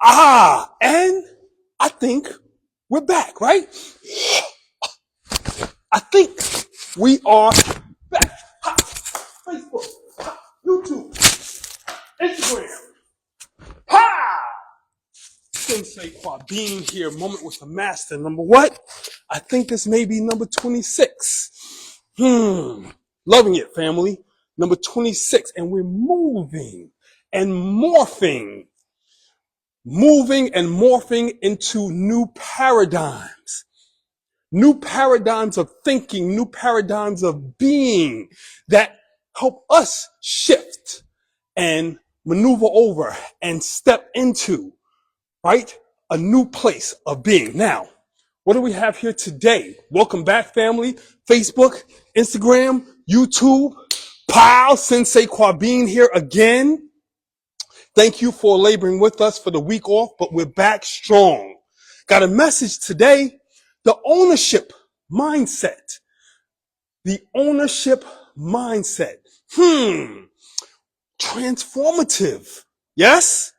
And I think we're back, right? I think we are back. Ha, Facebook, ha, YouTube, Instagram. Ha! Sensei being here, moment with the master. Number what? I think this may be number 26. Loving it, family. Number 26. And we're moving and morphing into new paradigms of thinking, new paradigms of being that help us shift and maneuver over and step into, right, a new place of being. Now, what do we have here today? Welcome back, family. Facebook, Instagram, YouTube, Pal, Sensei being here again. Thank you for laboring with us for the week off, but we're back strong. Got a message today. The ownership mindset. The ownership mindset. Transformative. Yes?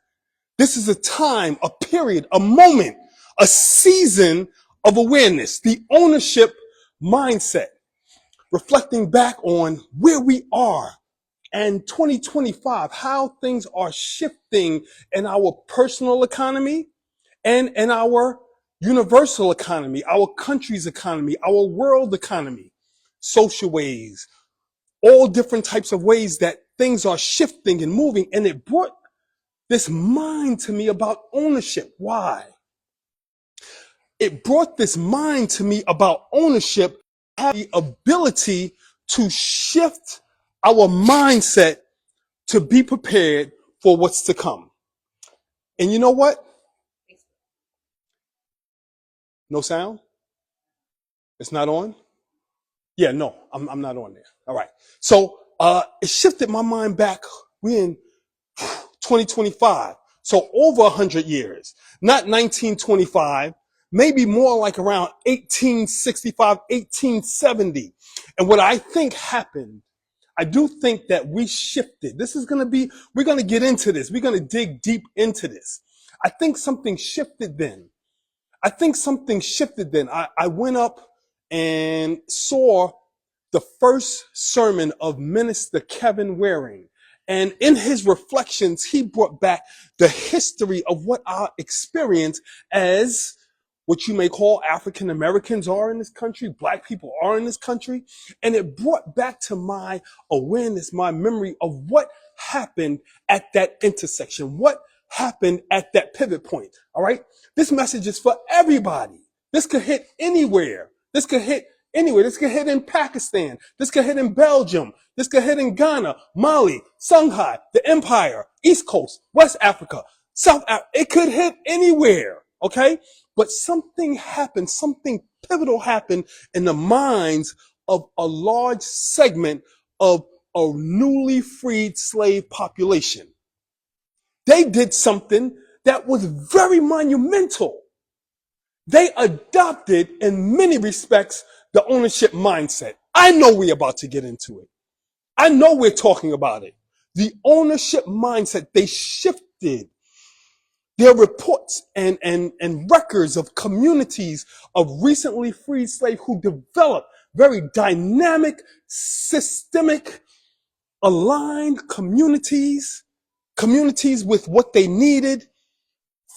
This is a time, a period, a moment, a season of awareness. The ownership mindset. Reflecting back on where we are and 2025, how things are shifting in our personal economy and in our universal economy, our country's economy, our world economy, social ways, all different types of ways that things are shifting and moving. And it brought this mind to me about ownership. Why? It brought this mind to me about ownership, have the ability to shift our mindset to be prepared for what's to come. And you know what? No sound? It's not on? Yeah, no, I'm not on there. All right. So it shifted my mind back. We're in 2025. So over 100 years. Not 1925, maybe more like around 1865, 1870. And what I think happened, I do think that we shifted. This is going to be, we're going to get into this. We're going to dig deep into this. I think something shifted then. I went up and saw the first sermon of Minister Kevin Waring. And in his reflections, he brought back the history of what our experience as what you may call African Americans are in this country, Black people are in this country. And it brought back to my awareness, my memory of what happened at that intersection, what happened at that pivot point. All right. This message is for everybody. This could hit anywhere. This could hit anywhere. This could hit in Pakistan. This could hit in Belgium. This could hit in Ghana, Mali, Songhai, the Empire, East Coast, West Africa, South Africa. It could hit anywhere. Okay. But something happened, something pivotal happened in the minds of a large segment of a newly freed slave population. They did something that was very monumental. They adopted, in many respects, the ownership mindset. I know we're about to get into it. I know we're talking about it. The ownership mindset, they shifted. There are reports and records of communities of recently freed slaves who developed very dynamic, systemic, aligned communities with what they needed,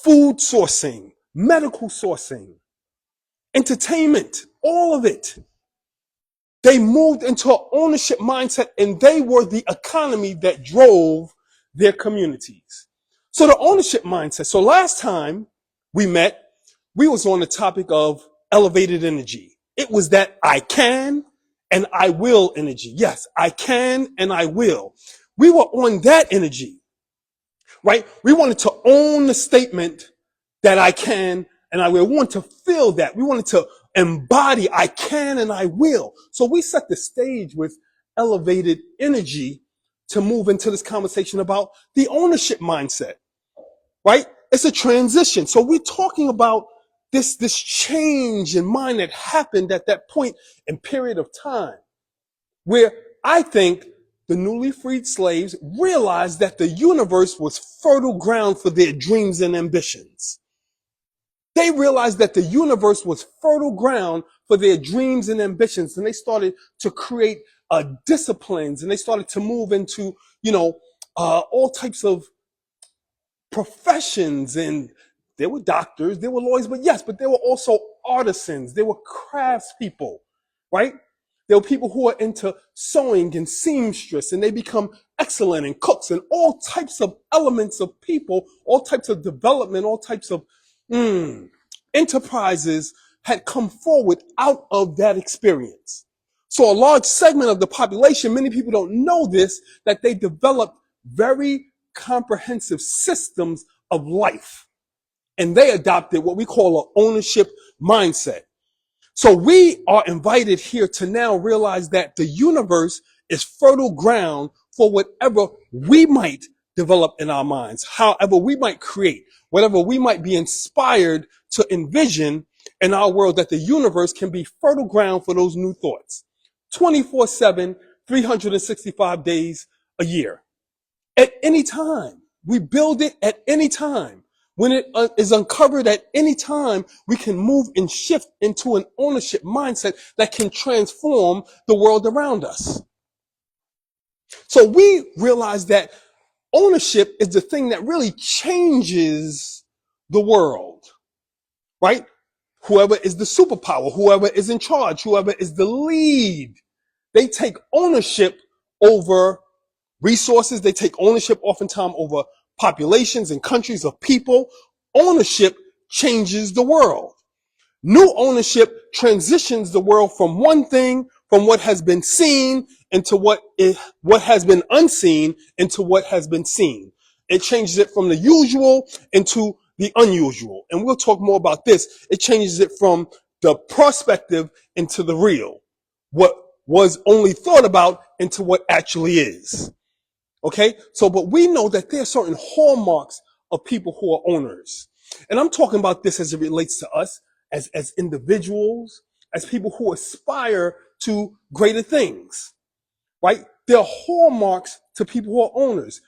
food sourcing, medical sourcing, entertainment, all of it. They moved into an ownership mindset and they were the economy that drove their communities. So the ownership mindset. So last time we met, we was on the topic of elevated energy. It was that I can and I will energy. Yes, I can and I will. We were on that energy, right? We wanted to own the statement that I can and I will. We want to feel that. We wanted to embody I can and I will. So we set the stage with elevated energy to move into this conversation about the ownership mindset. Right? It's a transition. So we're talking about this change in mind that happened at that point and period of time where I think the newly freed slaves realized that the universe was fertile ground for their dreams and ambitions. They realized that the universe was fertile ground for their dreams and ambitions. And they started to create disciplines, and they started to move into, all types of professions. And there were doctors, there were lawyers, but there were also artisans, there were craftspeople, right? There were people who are into sewing and seamstress, and they become excellent in cooks, and all types of elements of people, all types of development, all types of enterprises had come forward out of that experience. So a large segment of the population, many people don't know this, that they developed very comprehensive systems of life. And they adopted what we call an ownership mindset. So we are invited here to now realize that the universe is fertile ground for whatever we might develop in our minds, however we might create, whatever we might be inspired to envision in our world, that the universe can be fertile ground for those new thoughts. 24/7, 365 days a year. At any time. We build it at any time. When it is uncovered at any time, we can move and shift into an ownership mindset that can transform the world around us. So we realize that ownership is the thing that really changes the world, right? Whoever is the superpower, whoever is in charge, whoever is the lead, they take ownership over resources. They take ownership oftentimes over populations and countries of people. Ownership changes the world. New ownership transitions the world from one thing, from what has been seen, into what has been unseen, into what has been seen. It changes it from the usual into the unusual. And we'll talk more about this. It changes it from the prospective into the real. What was only thought about into what actually is. Okay? So, but we know that there are certain hallmarks of people who are owners. And I'm talking about this as it relates to us as individuals, as people who aspire to greater things, right? There are hallmarks to people who are owners.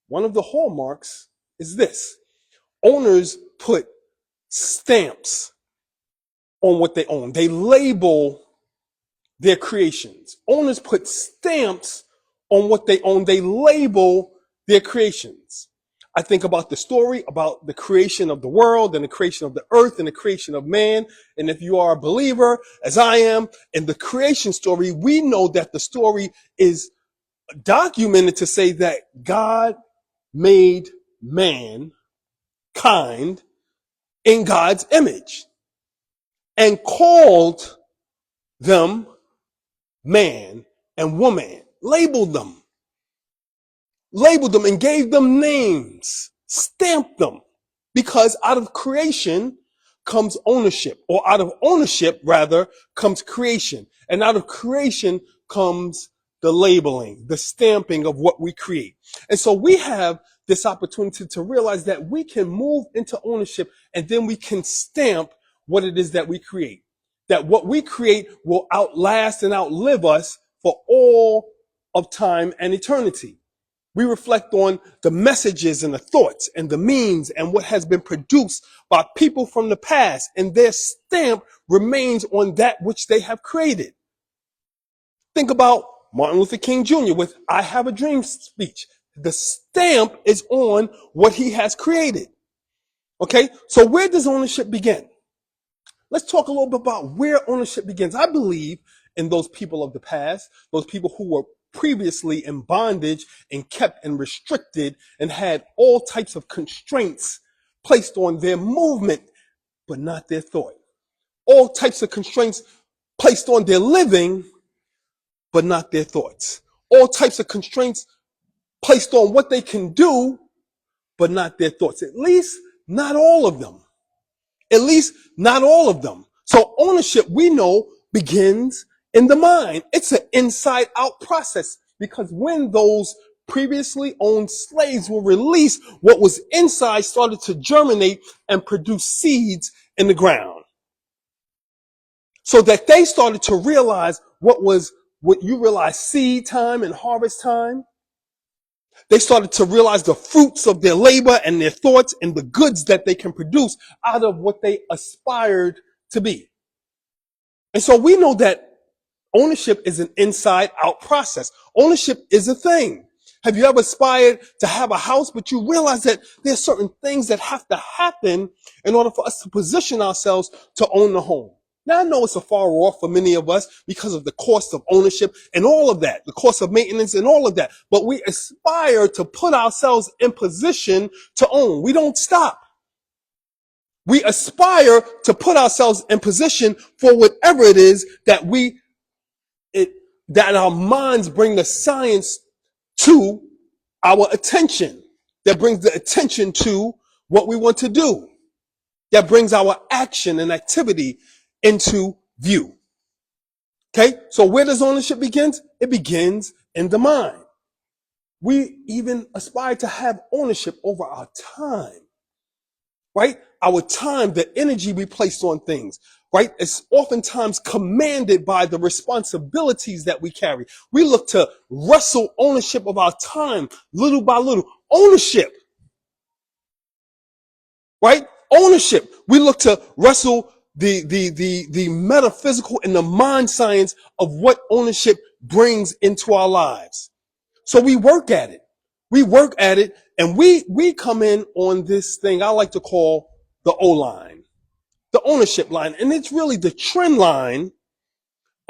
One of the hallmarks is this. Owners put stamps on what they own. They label their creations. Owners put stamps on what they own. They label their creations. I think about the story about the creation of the world and the creation of the earth and the creation of man. And if you are a believer, as I am, in the creation story, we know that the story is documented to say that God made mankind in God's image and called them man and woman, labeled them and gave them names, stamped them, because out of creation comes ownership, or out of ownership rather comes creation, and out of creation comes the labeling, the stamping of what we create. And so we have this opportunity to realize that we can move into ownership, and then we can stamp what it is that we create. That what we create will outlast and outlive us for all of time and eternity. We reflect on the messages and the thoughts and the means and what has been produced by people from the past, and their stamp remains on that which they have created. Think about Martin Luther King Jr. with "I Have a Dream" speech. The stamp is on what he has created. Okay, so where does ownership begin? Let's talk a little bit about where ownership begins. I believe in those people of the past, those people who were previously in bondage and kept and restricted and had all types of constraints placed on their movement, but not their thought. All types of constraints placed on their living, but not their thoughts. All types of constraints placed on what they can do, but not their thoughts. At least not all of them. At least not all of them. So ownership, we know, begins in the mind. It's an inside out process, because when those previously owned slaves were released, what was inside started to germinate and produce seeds in the ground, so that they started to realize what was what you realize seed time and harvest time. They started to realize the fruits of their labor and their thoughts and the goods that they can produce out of what they aspired to be. And so we know that ownership is an inside out process. Ownership is a thing. Have you ever aspired to have a house, but you realize that there's certain things that have to happen in order for us to position ourselves to own the home? Now I know it's a far off for many of us because of the cost of ownership and all of that, the cost of maintenance and all of that. But we aspire to put ourselves in position to own. We don't stop. We aspire to put ourselves in position for whatever it is that that our minds bring the science to our attention, that brings the attention to what we want to do, that brings our action and activity into view. Okay, so where does ownership begin? It begins in the mind. We even aspire to have ownership over our time, right? Our time, the energy we place on things, right? It's oftentimes commanded by the responsibilities that we carry. We look to wrestle ownership of our time little by little. Ownership, right? Ownership. We look to wrestle the metaphysical and the mind science of what ownership brings into our lives. So we work at it. We work at it, and we come in on this thing I like to call the O line, the ownership line. And it's really the trend line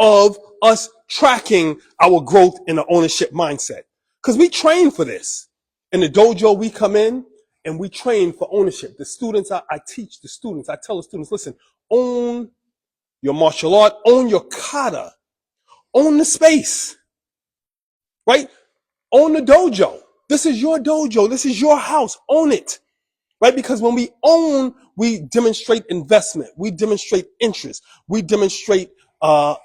of us tracking our growth in the ownership mindset. Because we train for this. In the dojo, we come in and we train for ownership. The students, I teach the students, I tell the students, listen, own your martial art, own your kata, own the space, right? Own the dojo. This is your dojo. This is your house. Own it. Right? Because when we own, we demonstrate investment. We demonstrate interest. We demonstrate, our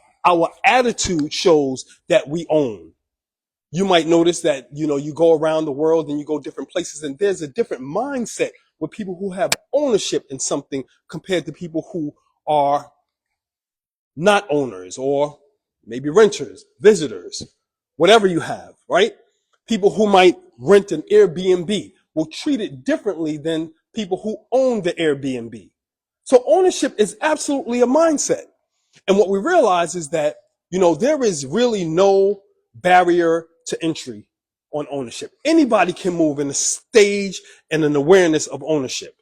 attitude shows that we own. You might notice that, you go around the world and you go different places and there's a different mindset with people who have ownership in something compared to people who are not owners or maybe renters, visitors, whatever you have, right? People who might rent an Airbnb will treat it differently than people who own the Airbnb. So ownership is absolutely a mindset. And what we realize is that, there is really no barrier to entry on ownership. Anybody can move in a stage and an awareness of ownership.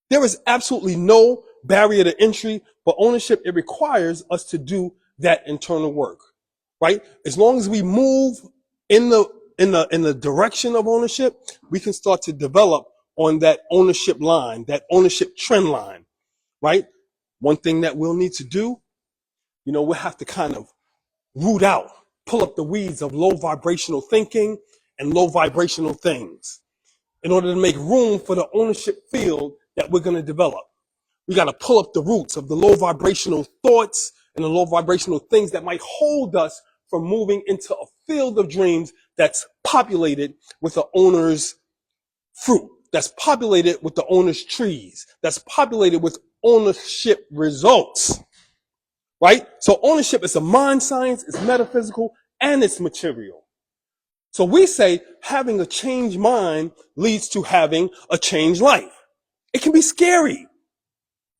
There is absolutely no barrier to entry, but ownership, it requires us to do that internal work, right? As long as we move in the direction of ownership, we can start to develop on that ownership line, that ownership trend line, right? One thing that we'll need to do, we'll have to kind of root out, pull up the weeds of low vibrational thinking and low vibrational things in order to make room for the ownership field that we're going to develop. We got to pull up the roots of the low vibrational thoughts and the low vibrational things that might hold us from moving into a field of dreams that's populated with the owner's fruit, that's populated with the owner's trees, that's populated with ownership results, right? So ownership is a mind science, it's metaphysical, and it's material. So we say having a changed mind leads to having a changed life. It can be scary.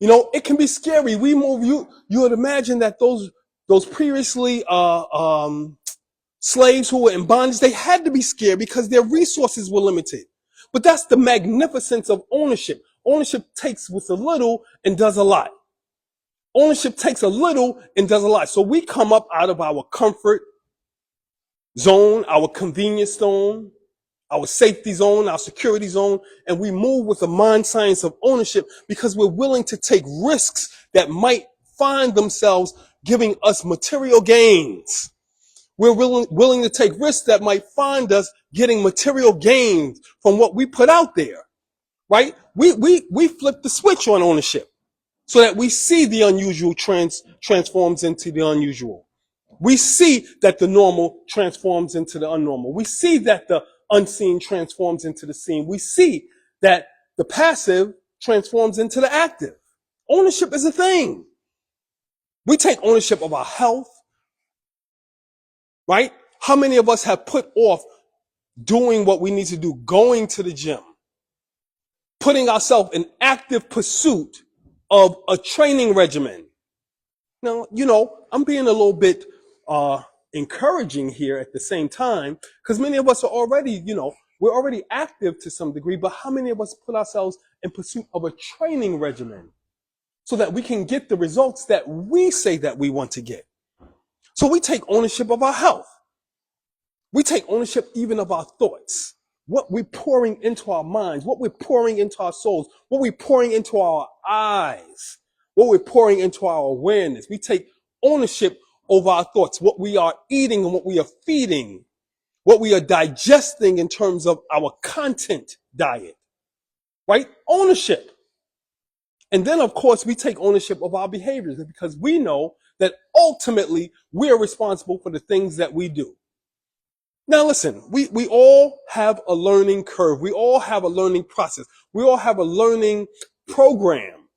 It can be scary. We move, you would imagine that those previously, slaves who were in bondage, they had to be scared because their resources were limited. But that's the magnificence of ownership. Ownership takes with a little and does a lot. Ownership takes a little and does a lot. So we come up out of our comfort zone, our convenience zone, our safety zone, our security zone, and we move with a mind science of ownership because we're willing to take risks that might find themselves giving us material gains. We're willing to take risks that might find us getting material gains from what we put out there, right? We flip the switch on ownership so that we see the unusual transforms into the unusual. We see that the normal transforms into the unnormal. We see that the unseen transforms into the seen. We see that the passive transforms into the active. Ownership is a thing. We take ownership of our health, right? How many of us have put off doing what we need to do, going to the gym, putting ourselves in active pursuit of a training regimen? Now, I'm being a little bit encouraging here at the same time, because many of us are already, we're already active to some degree, but how many of us put ourselves in pursuit of a training regimen so that we can get the results that we say that we want to get? So we take ownership of our health. We take ownership even of our thoughts, what we're pouring into our minds, what we're pouring into our souls, what we're pouring into our eyes, what we're pouring into our awareness. We take ownership over our thoughts, what we are eating and what we are feeding, what we are digesting in terms of our content diet, right? Ownership. And then, of course, we take ownership of our behaviors because we know that ultimately we are responsible for the things that we do. Now, listen, we all have a learning curve. We all have a learning process. We all have a learning program,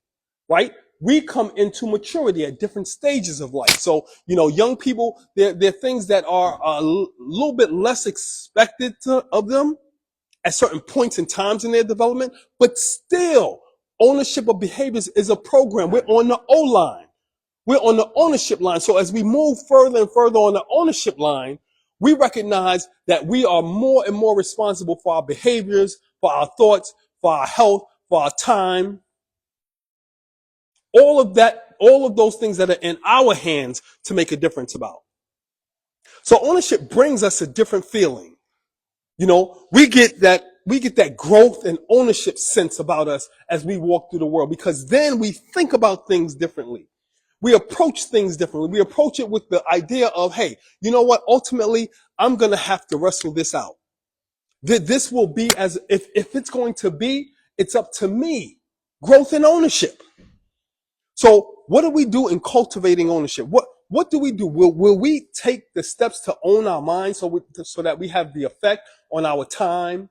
right? We come into maturity at different stages of life. So, young people, there are things that are a little bit less expected of them at certain points and times in their development, but still, ownership of behaviors is a program. We're on the O line. We're on the ownership line. So as we move further and further on the ownership line, we recognize that we are more and more responsible for our behaviors, for our thoughts, for our health, for our time. All of that, all of those things that are in our hands to make a difference about. So ownership brings us a different feeling. We get that growth and ownership sense about us as we walk through the world, because then we think about things differently. We approach things differently. We approach it with the idea of, hey, you know what? Ultimately, I'm going to have to wrestle this out. This will be if it's going to be, it's up to me. Growth and ownership. So what do we do in cultivating ownership? What do we do? Will we take the steps to own our minds so that we have the effect on our time,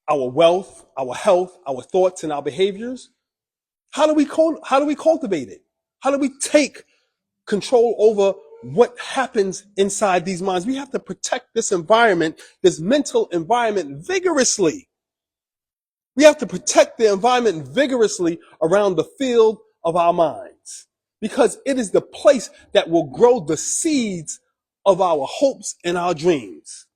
our wealth, our health, our thoughts, and our behaviors? How do we cultivate it? How do we take control over what happens inside these minds? We have to protect this environment, this mental environment, vigorously. We have to protect the environment vigorously around the field of our minds, because it is the place that will grow the seeds of our hopes and our dreams.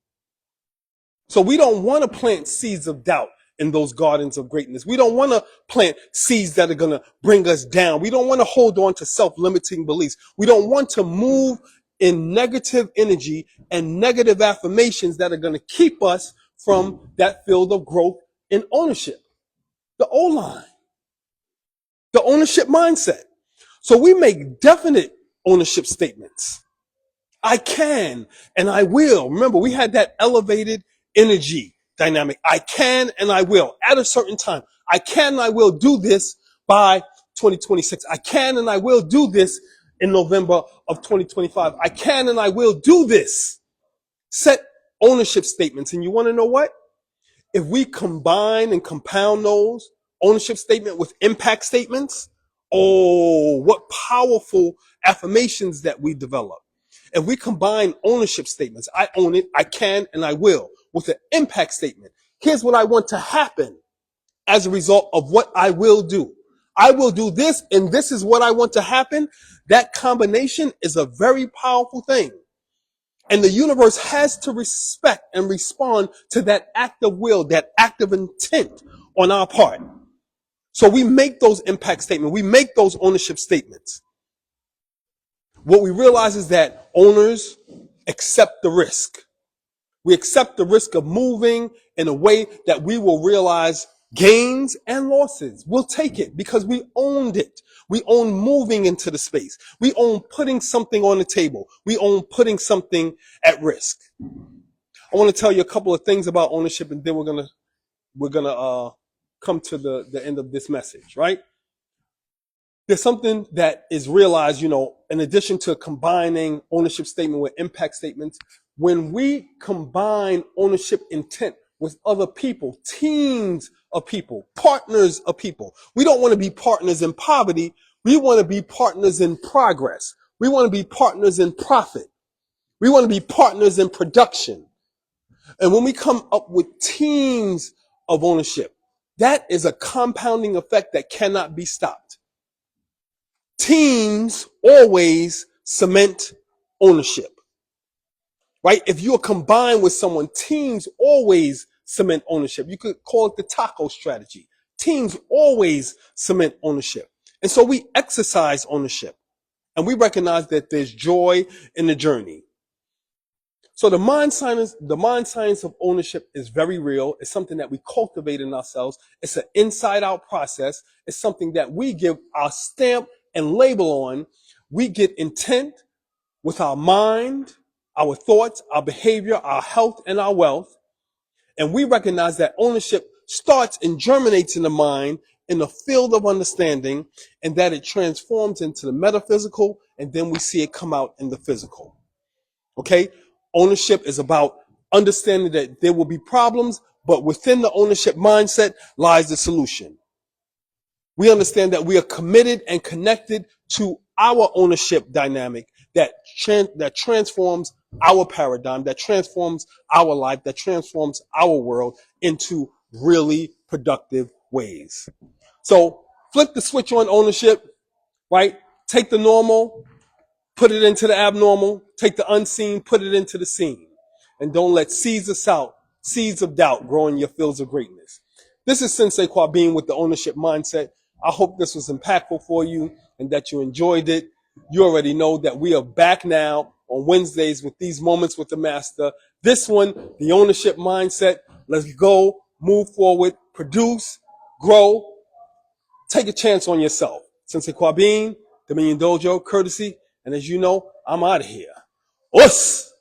So we don't want to plant seeds of doubt in those gardens of greatness. We don't want to plant seeds that are going to bring us down. We don't want to hold on to self-limiting beliefs. We don't want to move in negative energy and negative affirmations that are going to keep us from that field of growth and ownership. The O-line. The ownership mindset. So we make definite ownership statements. I can and I will. Remember, we had that elevated energy dynamic. I can and I will at a certain time. I can and I will do this by 2026. I can and I will do this in November of 2025. I can and I will do this. Set ownership statements. And you want to know what? If we combine and compound those ownership statement with impact statements, oh, what powerful affirmations that we develop. If we combine ownership statements, I own it, I can, and I will, with an impact statement. Here's what I want to happen as a result of what I will do. I will do this, and this is what I want to happen. That combination is a very powerful thing. And the universe has to respect and respond to that act of will, that act of intent on our part. So we make those impact statements. We make those ownership statements. What we realize is that owners accept the risk. We accept the risk of moving in a way that we will realize gains and losses. We'll take it because we owned it. We own moving into the space. We own putting something on the table. We own putting something at risk. I want to tell you a couple of things about ownership, and then we're gonna come to the end of this message, right? There's something that is realized, in addition to combining ownership statement with impact statements, when we combine ownership intent with other people, teams of people, partners of people, we don't want to be partners in poverty. We want to be partners in progress. We want to be partners in profit. We want to be partners in production. And when we come up with teams of ownership, that is a compounding effect that cannot be stopped. Teams always cement ownership, right? If you're combined with someone, teams always cement ownership. You could call it the taco strategy. Teams always cement ownership. And so we exercise ownership, and we recognize that there's joy in the journey. So the mind science of ownership is very real. It's something that we cultivate in ourselves. It's an inside out process. It's something that we give our stamp and label on. We get intent with our mind, our thoughts, our behavior, our health, and our wealth. And we recognize that ownership starts and germinates in the mind in the field of understanding, and that it transforms into the metaphysical, and then we see it come out in the physical. Okay? Ownership is about understanding that there will be problems, but within the ownership mindset lies the solution. We understand that we are committed and connected to our ownership dynamic that transforms our paradigm, that transforms our life, that transforms our world into really productive ways. So flip the switch on ownership, right? Take the normal, put it into the abnormal. Take the unseen, put it into the seen. And don't let seeds of doubt grow in your fields of greatness. This is Sensei Kwabin with the ownership mindset. I hope this was impactful for you and that you enjoyed it. You already know that we are back now on Wednesdays with these moments with the master. This one, the ownership mindset. Let's go, move forward, produce, grow, take a chance on yourself. Sensei Kwabin, Dominion Dojo, courtesy. And as you know, I'm out of here. Us!